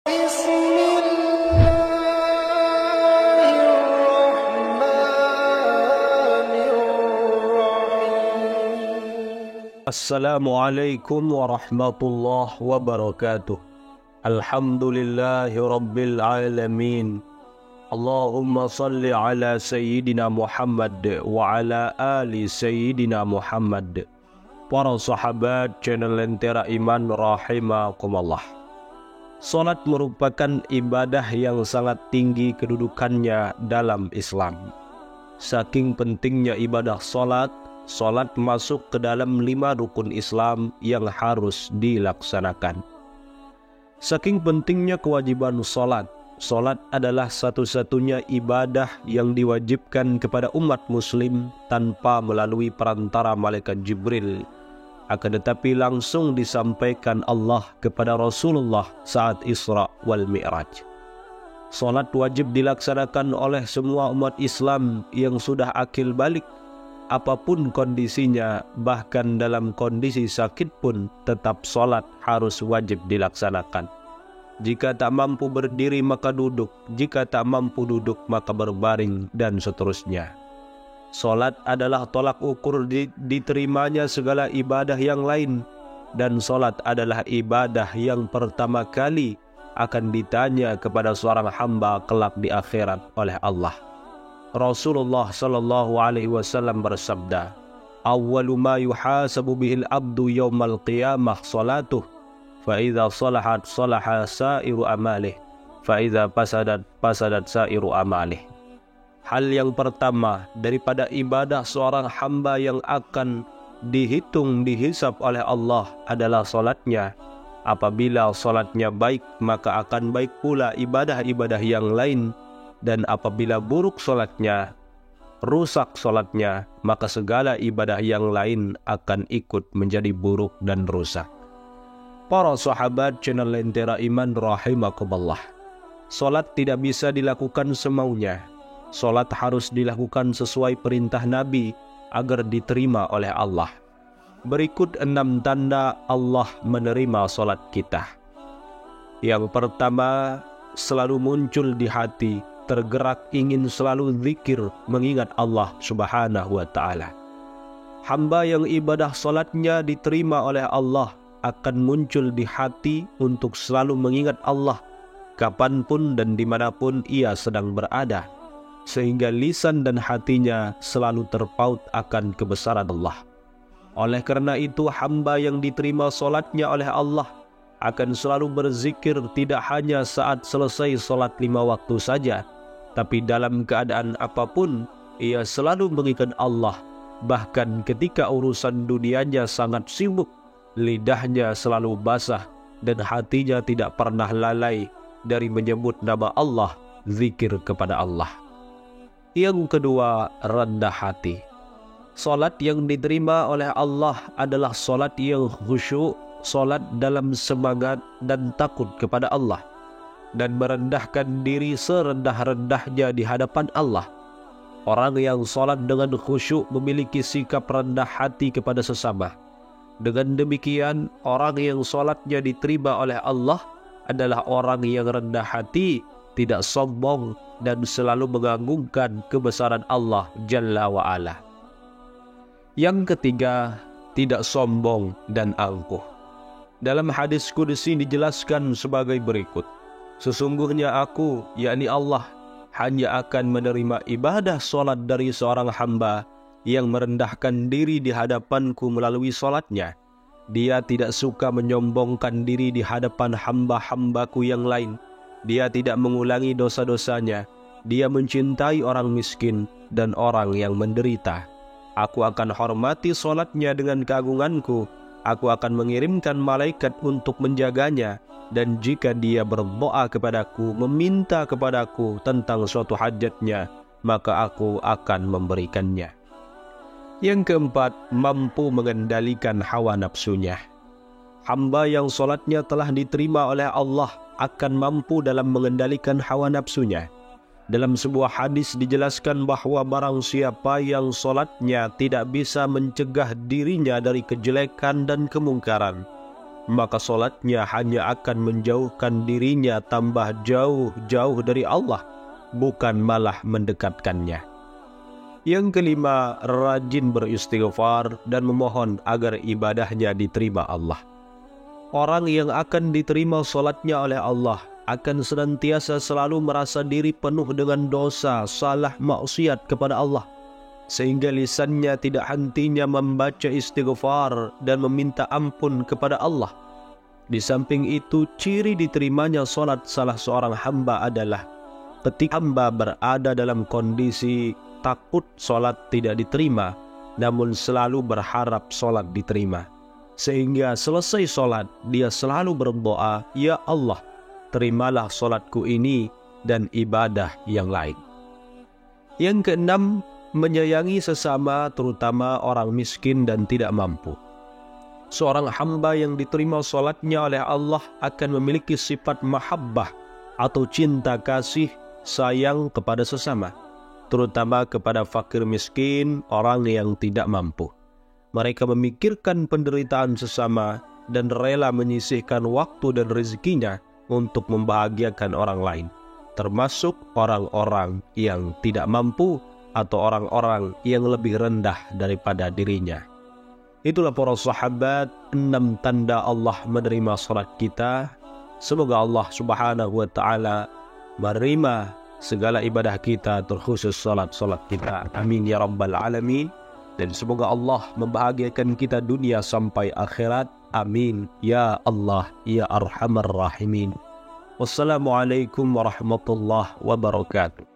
Assalamualaikum warahmatullahi wabarakatuh. Alhamdulillahi rabbil alamin. Allahumma salli ala Sayyidina Muhammad wa ala ali Sayyidina Muhammad. Para sahabat channel Lentera Iman rahimakumullah. Salat merupakan ibadah yang sangat tinggi kedudukannya dalam Islam. Saking pentingnya ibadah salat masuk ke dalam 5 rukun Islam yang harus dilaksanakan. Saking pentingnya kewajiban salat adalah satu-satunya ibadah yang diwajibkan kepada umat muslim tanpa melalui perantara malaikat Jibril, akan tetapi langsung disampaikan Allah kepada Rasulullah saat Isra wal Mi'raj. Salat wajib dilaksanakan oleh semua umat Islam yang sudah akil balik, apapun kondisinya, bahkan dalam kondisi sakit pun tetap salat harus wajib dilaksanakan. Jika tak mampu berdiri maka duduk, jika tak mampu duduk maka berbaring, dan seterusnya. Salat adalah tolak ukur diterimanya segala ibadah yang lain, dan salat adalah ibadah yang pertama kali akan ditanya kepada seorang hamba kelak di akhirat oleh Allah. Rasulullah sallallahu alaihi wasallam bersabda, "Awwalu ma yuhasabu bihil abdu yaumal qiyamah salatuh, fa idza salahat salaha sa'iru amalih, fa idza fasadat sa'iru amalih." Hal yang pertama daripada ibadah seorang hamba yang akan dihisab oleh Allah adalah salatnya. Apabila salatnya baik, maka akan baik pula ibadah-ibadah yang lain. Dan apabila buruk salatnya, rusak salatnya, maka segala ibadah yang lain akan ikut menjadi buruk dan rusak. Para sahabat channel Lentera Iman rahimakumullah. Salat tidak bisa dilakukan semaunya. Salat harus dilakukan sesuai perintah Nabi agar diterima oleh Allah. Berikut 6 tanda Allah menerima salat kita. Yang pertama, selalu muncul di hati, tergerak ingin selalu zikir mengingat Allah subhanahu wa ta'ala. Hamba yang ibadah salatnya diterima oleh Allah akan muncul di hati untuk selalu mengingat Allah kapanpun dan dimanapun ia sedang berada, sehingga lisan dan hatinya selalu terpaut akan kebesaran Allah. Oleh karena itu, hamba yang diterima salatnya oleh Allah akan selalu berzikir tidak hanya saat selesai salat 5 waktu saja, tapi dalam keadaan apapun ia selalu mengingat Allah. Bahkan ketika urusan dunianya sangat sibuk, lidahnya selalu basah dan hatinya tidak pernah lalai dari menyebut nama Allah, zikir kepada Allah. Yang kedua, rendah hati. Salat yang diterima oleh Allah adalah salat yang khusyuk, salat dalam semangat dan takut kepada Allah, dan merendahkan diri serendah-rendahnya di hadapan Allah. Orang yang salat dengan khusyuk memiliki sikap rendah hati kepada sesama. Dengan demikian, orang yang salatnya diterima oleh Allah adalah orang yang rendah hati, tidak sombong, dan selalu mengagungkan kebesaran Allah Jalla wa'ala. Yang ketiga, tidak sombong dan angkuh. Dalam hadis qudsi dijelaskan sebagai berikut, "Sesungguhnya aku, yakni Allah, hanya akan menerima ibadah salat dari seorang hamba yang merendahkan diri di hadapanku melalui salatnya. Dia tidak suka menyombongkan diri di hadapan hamba-hambaku yang lain. Dia tidak mengulangi dosa-dosanya. Dia mencintai orang miskin dan orang yang menderita. Aku akan hormati salatnya dengan keagunganku. Aku akan mengirimkan malaikat untuk menjaganya. Dan jika dia berdoa kepadaku, meminta kepadaku tentang suatu hajatnya, maka aku akan memberikannya." Yang keempat, mampu mengendalikan hawa nafsunya. Hamba yang salatnya telah diterima oleh Allah akan mampu dalam mengendalikan hawa nafsunya. Dalam sebuah hadis dijelaskan bahwa barang siapa yang salatnya tidak bisa mencegah dirinya dari kejelekan dan kemungkaran, maka solatnya hanya akan menjauhkan dirinya tambah jauh-jauh dari Allah, bukan malah mendekatkannya. Yang kelima, rajin beristighfar dan memohon agar ibadahnya diterima Allah. Orang yang akan diterima solatnya oleh Allah akan senantiasa selalu merasa diri penuh dengan dosa, salah, maksiat kepada Allah, sehingga lisannya tidak hentinya membaca istighfar dan meminta ampun kepada Allah. Di samping itu, ciri diterimanya solat salah seorang hamba adalah ketika hamba berada dalam kondisi takut solat tidak diterima, namun selalu berharap solat diterima. Sehingga selesai solat, dia selalu berdoa, "Ya Allah, terimalah solatku ini dan ibadah yang lain." Yang keenam, menyayangi sesama, terutama orang miskin dan tidak mampu. Seorang hamba yang diterima solatnya oleh Allah akan memiliki sifat mahabbah atau cinta kasih sayang kepada sesama, terutama kepada fakir miskin, orang yang tidak mampu. Mereka memikirkan penderitaan sesama dan rela menyisihkan waktu dan rezekinya untuk membahagiakan orang lain, termasuk orang-orang yang tidak mampu atau orang-orang yang lebih rendah daripada dirinya. Itulah para sahabat, 6 tanda Allah menerima salat kita. Semoga Allah Subhanahu wa taala menerima segala ibadah kita, terkhusus salat-salat kita. Amin ya rabbal alamin. Dan semoga Allah membahagiakan kita dunia sampai akhirat. Amin ya Allah ya arhamar rahimin. Wassalamualaikum warahmatullahi wabarakatuh.